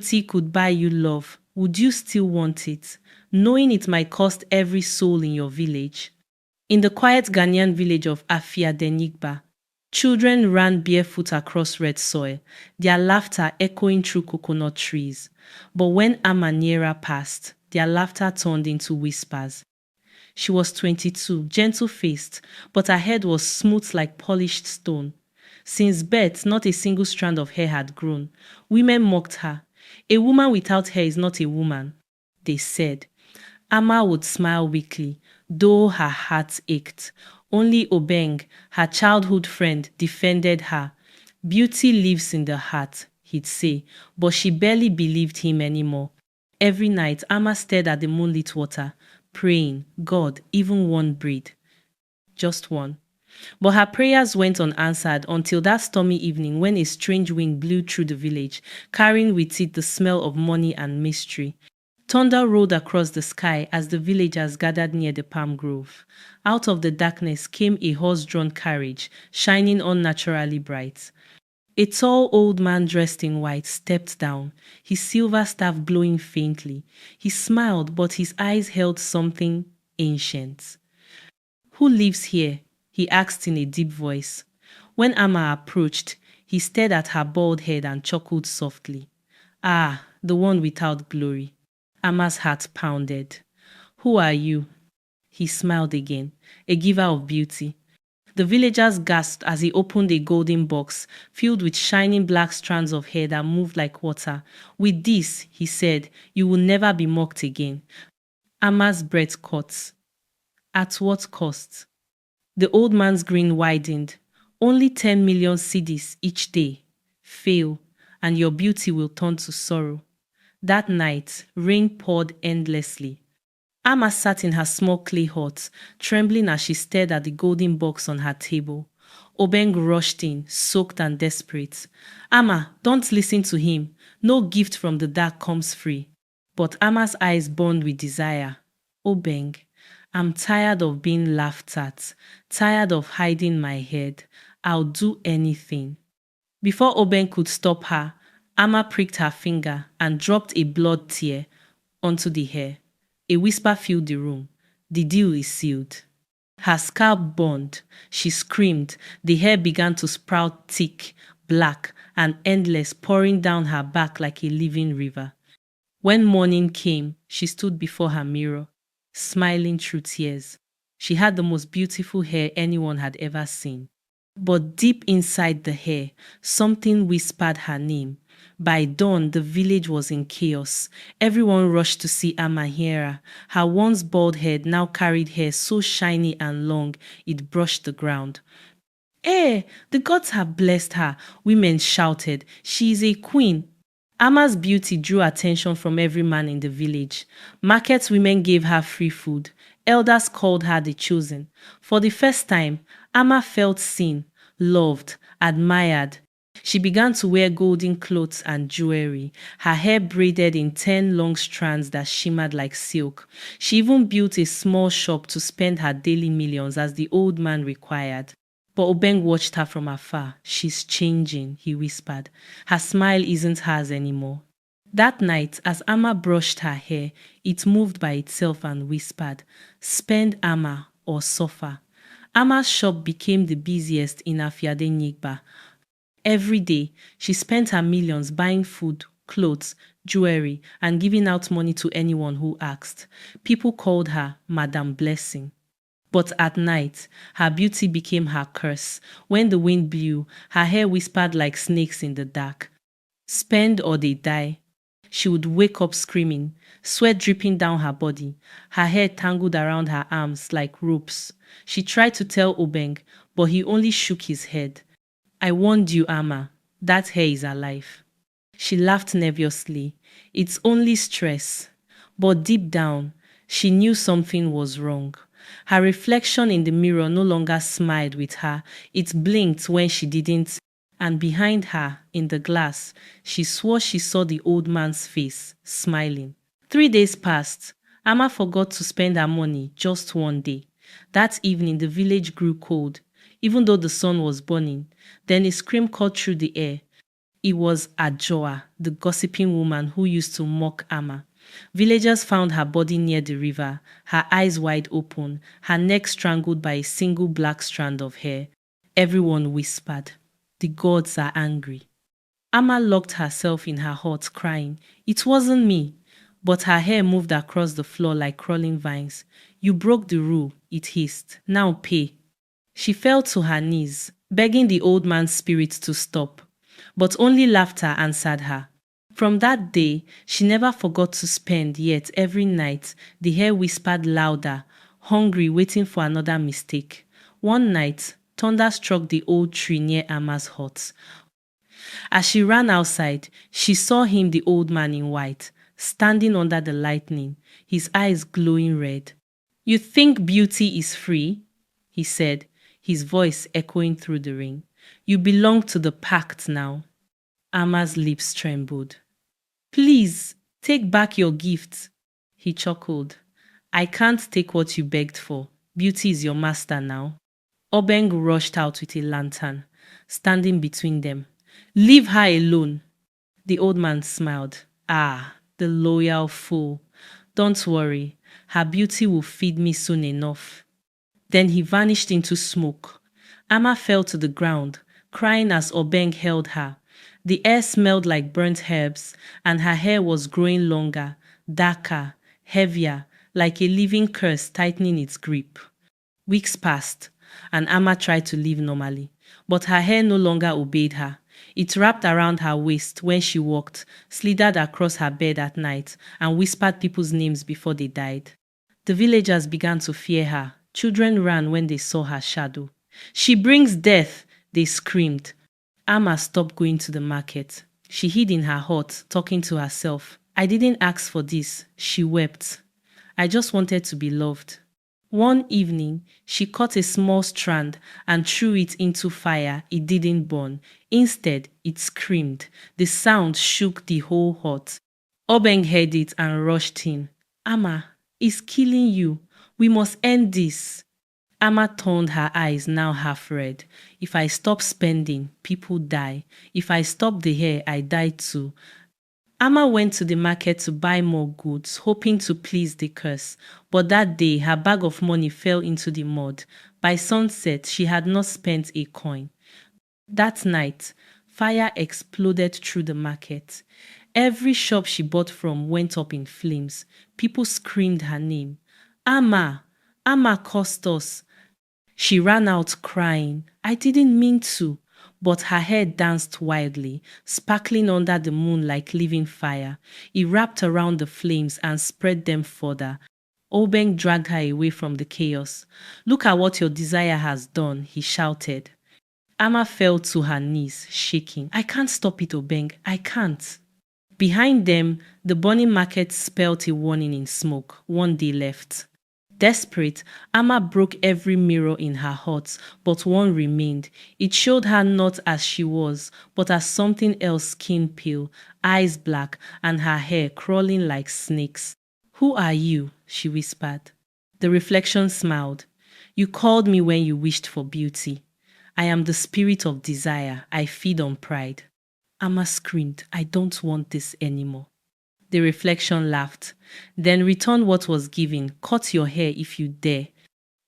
beauty could buy you love, would you still want it, knowing it might cost every soul in your village? In the quiet Ghanaian village of Afiadenigba, children ran barefoot across red soil, their laughter echoing through coconut trees. But when Nhyira passed, their laughter turned into whispers. She was 22, gentle-faced, but her head was smooth like polished stone. Since birth, not a single strand of hair had grown. Women mocked her. A woman without hair is not a woman, they said. Amma would smile weakly, though her heart ached. Only Obeng, her childhood friend, defended her. Beauty lives in the heart, he'd say, but she barely believed him anymore. Every night, Amma stared at the moonlit water, praying, God, even one breed. Just one. But her prayers went unanswered until that stormy evening when a strange wind blew through the village, carrying with it the smell of money and mystery. Thunder rolled across the sky as the villagers gathered near the palm grove. Out of the darkness came a horse-drawn carriage, shining unnaturally bright. A tall old man dressed in white stepped down, his silver staff glowing faintly. He smiled, but his eyes held something ancient. Who lives here? He asked in a deep voice. When Amma approached, he stared at her bald head and chuckled softly. Ah, the one without glory. Amma's heart pounded. Who are you? He smiled again, a giver of beauty. The villagers gasped as he opened a golden box filled with shining black strands of hair that moved like water. With this, he said, you will never be mocked again. Amma's breath caught. At what cost? The old man's grin widened. Only 10 million cedis each day. Fail, and your beauty will turn to sorrow. That night, rain poured endlessly. Amma sat in her small clay hut, trembling as she stared at the golden box on her table. Obeng rushed in, soaked and desperate. Amma, don't listen to him. No gift from the dark comes free. But Amma's eyes burned with desire. Obeng, I'm tired of being laughed at, tired of hiding my head. I'll do anything. Before Obeng could stop her, Amma pricked her finger and dropped a blood tear onto the hair. A whisper filled the room. The deal is sealed. Her scalp burned. She screamed. The hair began to sprout thick, black, and endless, pouring down her back like a living river. When morning came, she stood before her mirror, smiling through tears. She had the most beautiful hair anyone had ever seen. But deep inside the hair, something whispered her name. By dawn, the village was in chaos. Everyone rushed to see Nhyira. Her once bald head now carried hair so shiny and long it brushed the ground. Eh, the gods have blessed her, women shouted. She is a queen. Amma's beauty drew attention from every man in the village. Market women gave her free food. Elders called her the chosen. For the first time, Amma felt seen, loved, admired. She began to wear golden clothes and jewelry, her hair braided in 10 long strands that shimmered like silk. She even built a small shop to spend her daily millions as the old man required. But Obeng watched her from afar. She's changing, he whispered. Her smile isn't hers anymore. That night, as Amma brushed her hair, it moved by itself and whispered, spend Amma or suffer. Amma's shop became the busiest in Afiadenigba. Every day, she spent her millions buying food, clothes, jewelry, and giving out money to anyone who asked. People called her Madam Blessing. But at night, her beauty became her curse. When the wind blew, her hair whispered like snakes in the dark. Spend or they die. She would wake up screaming, sweat dripping down her body, her hair tangled around her arms like ropes. She tried to tell Obeng, but he only shook his head. I warned you, Amma. That hair is alive. She laughed nervously. It's only stress. But deep down, she knew something was wrong. Her reflection in the mirror no longer smiled with her. It blinked when she didn't. And behind her, in the glass, she swore she saw the old man's face, smiling. 3 days passed. Amma forgot to spend her money just one day. That evening, the village grew cold, even though the sun was burning. Then a scream cut through the air. It was Ajoa, the gossiping woman who used to mock Amma. Villagers found her body near the river, her eyes wide open, her neck strangled by a single black strand of hair. Everyone whispered, "The gods are angry." Amma locked herself in her hut, crying, "It wasn't me." But her hair moved across the floor like crawling vines. "You broke the rule," it hissed. "Now pay." She fell to her knees, begging the old man's spirit to stop. But only laughter answered her. From that day, she never forgot to spend, yet every night the hair whispered louder, hungry, waiting for another mistake. One night, thunder struck the old tree near Amma's hut. As she ran outside, she saw him, the old man in white, standing under the lightning, his eyes glowing red. "You think beauty is free?" he said, his voice echoing through the ring. "You belong to the pact now." Amma's lips trembled. "Please, take back your gift." He chuckled. "I can't take what you begged for. Beauty is your master now." Obeng rushed out with a lantern, standing between them. "Leave her alone." The old man smiled. "Ah, the loyal fool. Don't worry, her beauty will feed me soon enough." Then he vanished into smoke. Amma fell to the ground, crying as Obeng held her. The air smelled like burnt herbs, and her hair was growing longer, darker, heavier, like a living curse tightening its grip. Weeks passed, and Amma tried to live normally, but her hair no longer obeyed her. It wrapped around her waist when she walked, slithered across her bed at night, and whispered people's names before they died. The villagers began to fear her. Children ran when they saw her shadow. "She brings death," they screamed. Amma stopped going to the market. She hid in her hut, talking to herself. "I didn't ask for this," she wept. "I just wanted to be loved." One evening, she cut a small strand and threw it into fire. It didn't burn. Instead, it screamed. The sound shook the whole hut. Obeng heard it and rushed in. "Amma, it's killing you. We must end this." Amma turned her eyes, now half red. "If I stop spending, people die. If I stop the hair, I die too." Amma went to the market to buy more goods, hoping to please the curse. But that day, her bag of money fell into the mud. By sunset, she had not spent a coin. That night, fire exploded through the market. Every shop she bought from went up in flames. People screamed her name. "Amma! Amma cost us." She ran out crying. "I didn't mean to." But her hair danced wildly, sparkling under the moon like living fire. It wrapped around the flames and spread them further. Obeng dragged her away from the chaos. "Look at what your desire has done," he shouted. Amma fell to her knees, shaking. "I can't stop it, Obeng. I can't." Behind them, the burning market spelt a warning in smoke. One day left. Desperate, Amma broke every mirror in her hut, but one remained. It showed her not as she was, but as something else, skin pale, eyes black, and her hair crawling like snakes. "Who are you?" she whispered. The reflection smiled. "You called me when you wished for beauty. I am the spirit of desire. I feed on pride." Amma screamed, "I don't want this anymore." The reflection laughed. "Then return what was given. Cut your hair if you dare."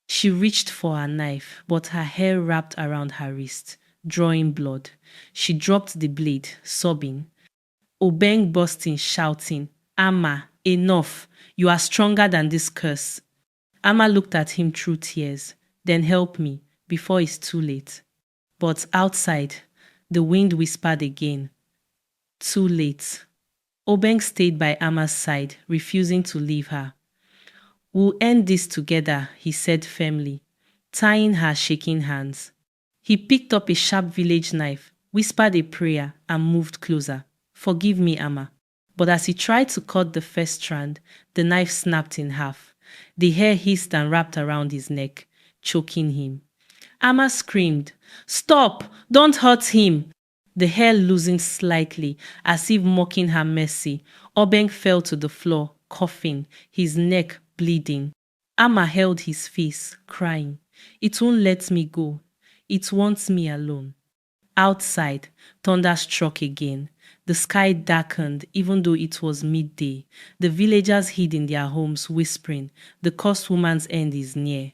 She reached for her knife, but her hair wrapped around her wrist, drawing blood. She dropped the blade, sobbing. Obeng burst in, shouting, "Amma, enough. You are stronger than this curse." Amma looked at him through tears. "Then help me, before it's too late." But outside, the wind whispered again. "Too late." Obeng stayed by Amma's side, refusing to leave her. "We'll end this together," he said firmly, tying her shaking hands. He picked up a sharp village knife, whispered a prayer, and moved closer. "Forgive me, Amma." But as he tried to cut the first strand, the knife snapped in half. The hair hissed and wrapped around his neck, choking him. Amma screamed, "Stop! Don't hurt him!" The hair loosened slightly, as if mocking her mercy. Obeng fell to the floor, coughing, his neck bleeding. Amma held his face, crying, "It won't let me go. It wants me alone." Outside, thunder struck again. The sky darkened even though it was midday. The villagers hid in their homes, whispering, "The cursed woman's end is near."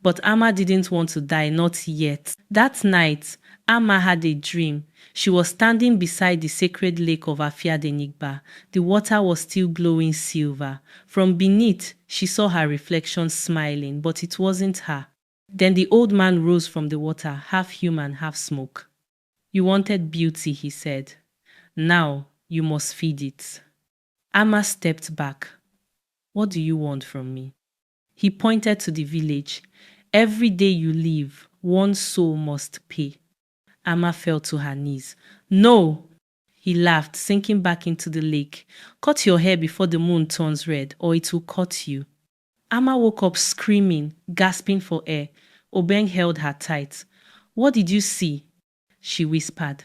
But Amma didn't want to die, not yet. That night, Amma had a dream. She was standing beside the sacred lake of Afiadenigba. The water was still glowing silver. From beneath, she saw her reflection smiling, but it wasn't her. Then the old man rose from the water, half human, half smoke. "You wanted beauty," he said. "Now you must feed it." Amma stepped back. "What do you want from me?" He pointed to the village. "Every day you live, one soul must pay." Amma fell to her knees. "No!" He laughed, sinking back into the lake. "Cut your hair before the moon turns red, or it will cut you." Amma woke up screaming, gasping for air. Obeng held her tight. "What did you see?" She whispered.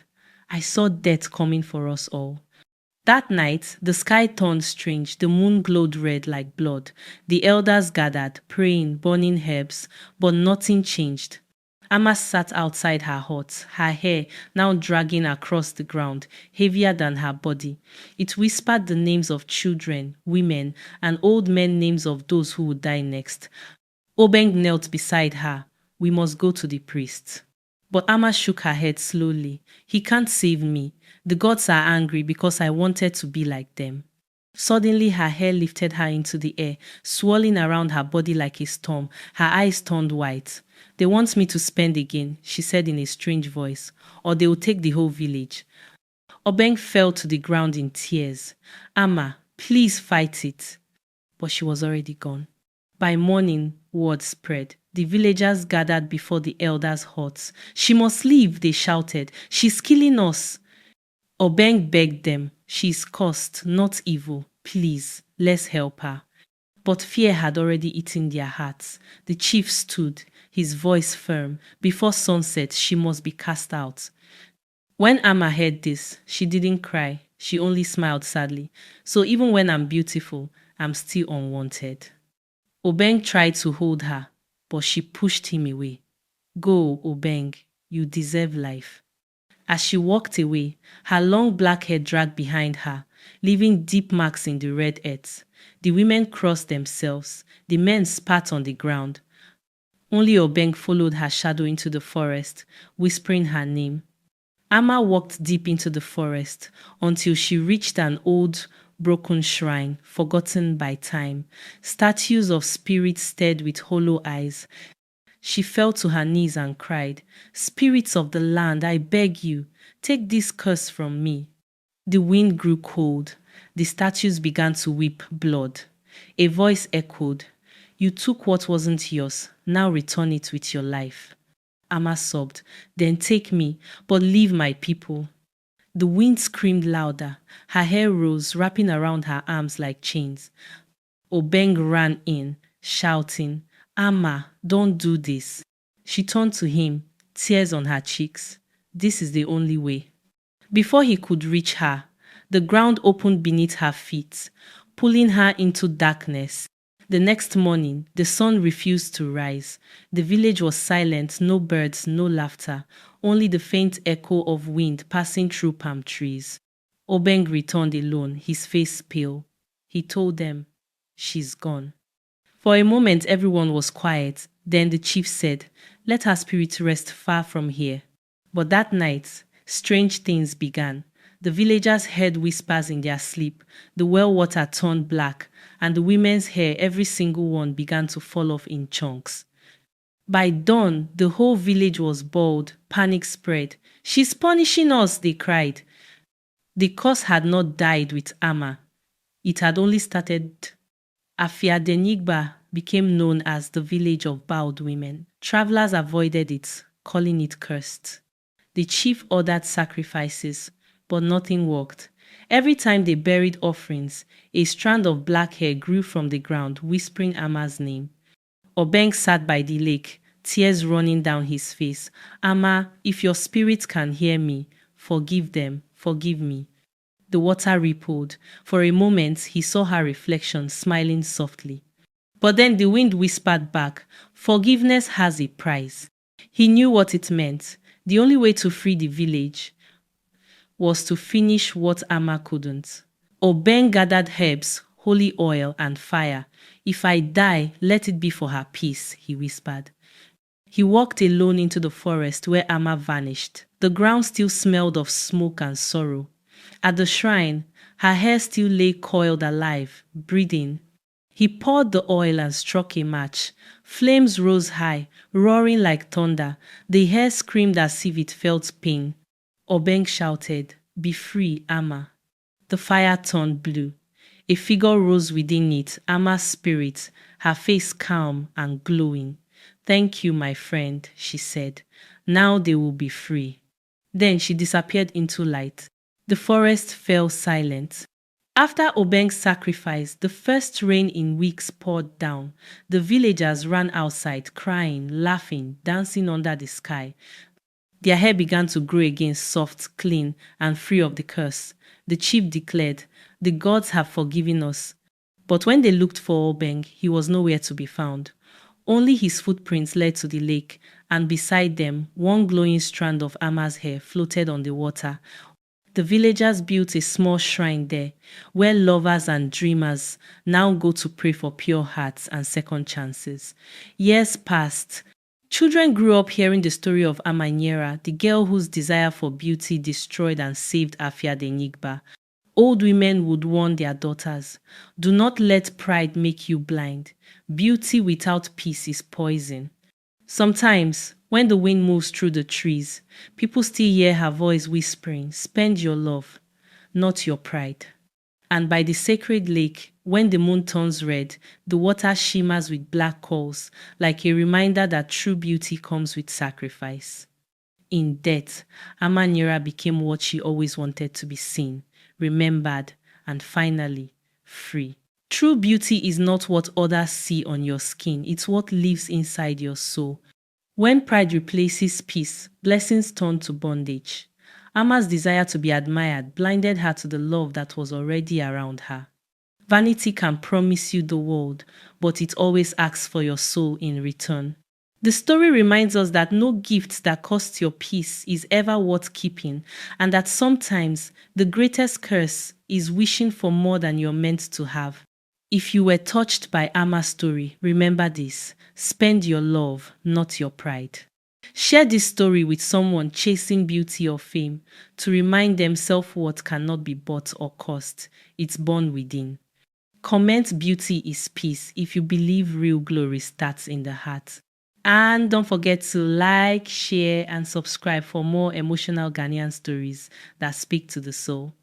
"I saw death coming for us all." That night, the sky turned strange. The moon glowed red like blood. The elders gathered, praying, burning herbs, but nothing changed. Amma sat outside her hut, her hair now dragging across the ground, heavier than her body. It whispered the names of children, women, and old men, names of those who would die next. Obeng knelt beside her. "We must go to the priest." But Amma shook her head slowly. "He can't save me. The gods are angry because I wanted to be like them." Suddenly, her hair lifted her into the air, swirling around her body like a storm. Her eyes turned white. "They want me to spend again," she said in a strange voice, "or they will take the whole village." Obeng fell to the ground in tears. "Amma, please fight it." But she was already gone. By morning, word spread. The villagers gathered before the elders' huts. "She must leave," they shouted. "She's killing us." Obeng begged them. "She's cursed, not evil. Please, let's help her." But fear had already eaten their hearts. The chief stood, his voice firm. "Before sunset, she must be cast out." When Amma heard this, she didn't cry. She only smiled sadly. "So even when I'm beautiful, I'm still unwanted." Obeng tried to hold her, but she pushed him away. "Go, Obeng, you deserve life." As she walked away, her long black hair dragged behind her, leaving deep marks in the red earth. The women crossed themselves. The men spat on the ground. Only Obeng followed her shadow into the forest, whispering her name. Amma walked deep into the forest until she reached an old, broken shrine, forgotten by time. Statues of spirits stared with hollow eyes. She fell to her knees and cried, "Spirits of the land, I beg you, take this curse from me." The wind grew cold. The statues began to weep blood. A voice echoed, "You took what wasn't yours. Now return it with your life." Amma sobbed, "Then take me, but leave my people." The wind screamed louder. Her hair rose, wrapping around her arms like chains. Obeng ran in, shouting, "Amma, don't do this." She turned to him, tears on her cheeks. "This is the only way." Before he could reach her, the ground opened beneath her feet, pulling her into darkness. The next morning, the sun refused to rise. The village was silent, no birds, no laughter, only the faint echo of wind passing through palm trees. Obeng returned alone, his face pale. He told them, "She's gone." For a moment, everyone was quiet. Then the chief said, "Let her spirit rest far from here." But that night, strange things began. The villagers heard whispers in their sleep. The well water turned black, and the women's hair, every single one, began to fall off in chunks. By dawn, the whole village was bald. Panic spread. "She's punishing us," they cried. The curse had not died with Amma. It had only started. Afiadenigba became known as the village of bowed women. Travelers avoided it, calling it cursed. The chief ordered sacrifices, but nothing worked. Every time they buried offerings, a strand of black hair grew from the ground, whispering Amma's name. Obeng sat by the lake, tears running down his face. "Amma, if your spirit can hear me, forgive them, forgive me." The water rippled. For a moment, he saw her reflection, smiling softly. But then the wind whispered back, "Forgiveness has a price." He knew what it meant. The only way to free the village was to finish what Amma couldn't. Obeng gathered herbs, holy oil, and fire. If I die, let it be for her peace, he whispered. He walked alone into the forest where Amma vanished. The ground still smelled of smoke and sorrow. At the shrine, her hair still lay coiled alive, breathing. He poured the oil and struck a match. Flames rose high, roaring like thunder. The hair screamed as if it felt pain. Obeng shouted, "Be free, Amma." The fire turned blue. A figure rose within it, Amma's spirit, her face calm and glowing. "Thank you, my friend," she said. "Now they will be free." Then she disappeared into light. The forest fell silent. After Obeng's sacrifice, the first rain in weeks poured down. The villagers ran outside, crying, laughing, dancing under the sky. Their hair began to grow again, soft, clean, and free of the curse. The chief declared, "The gods have forgiven us." But when they looked for Obeng, he was nowhere to be found. Only his footprints led to the lake, and beside them, one glowing strand of Amma's hair floated on the water. The villagers built a small shrine there, where lovers and dreamers now go to pray for pure hearts and second chances. Years passed. Children grew up hearing the story of Nhyira, the girl whose desire for beauty destroyed and saved Afiadenigba. Old women would warn their daughters, "Do not let pride make you blind. Beauty without peace is poison." Sometimes, when the wind moves through the trees, people still hear her voice whispering, "Spend your love, not your pride." And by the sacred lake, when the moon turns red, the water shimmers with black coals, like a reminder that true beauty comes with sacrifice. In death, Nhyira became what she always wanted to be seen, remembered, and finally, free. True beauty is not what others see on your skin, it's what lives inside your soul. When pride replaces peace, blessings turn to bondage. Amma's desire to be admired blinded her to the love that was already around her. Vanity can promise you the world, but it always asks for your soul in return. The story reminds us that no gift that costs your peace is ever worth keeping, and that sometimes the greatest curse is wishing for more than you're meant to have. If you were touched by Amma's story, remember this: spend your love, not your pride. Share this story with someone chasing beauty or fame to remind them self-worth cannot be bought or cost. It's born within. Comment "Beauty is peace" if you believe real glory starts in the heart. And don't forget to like, share, and subscribe for more emotional Ghanaian stories that speak to the soul.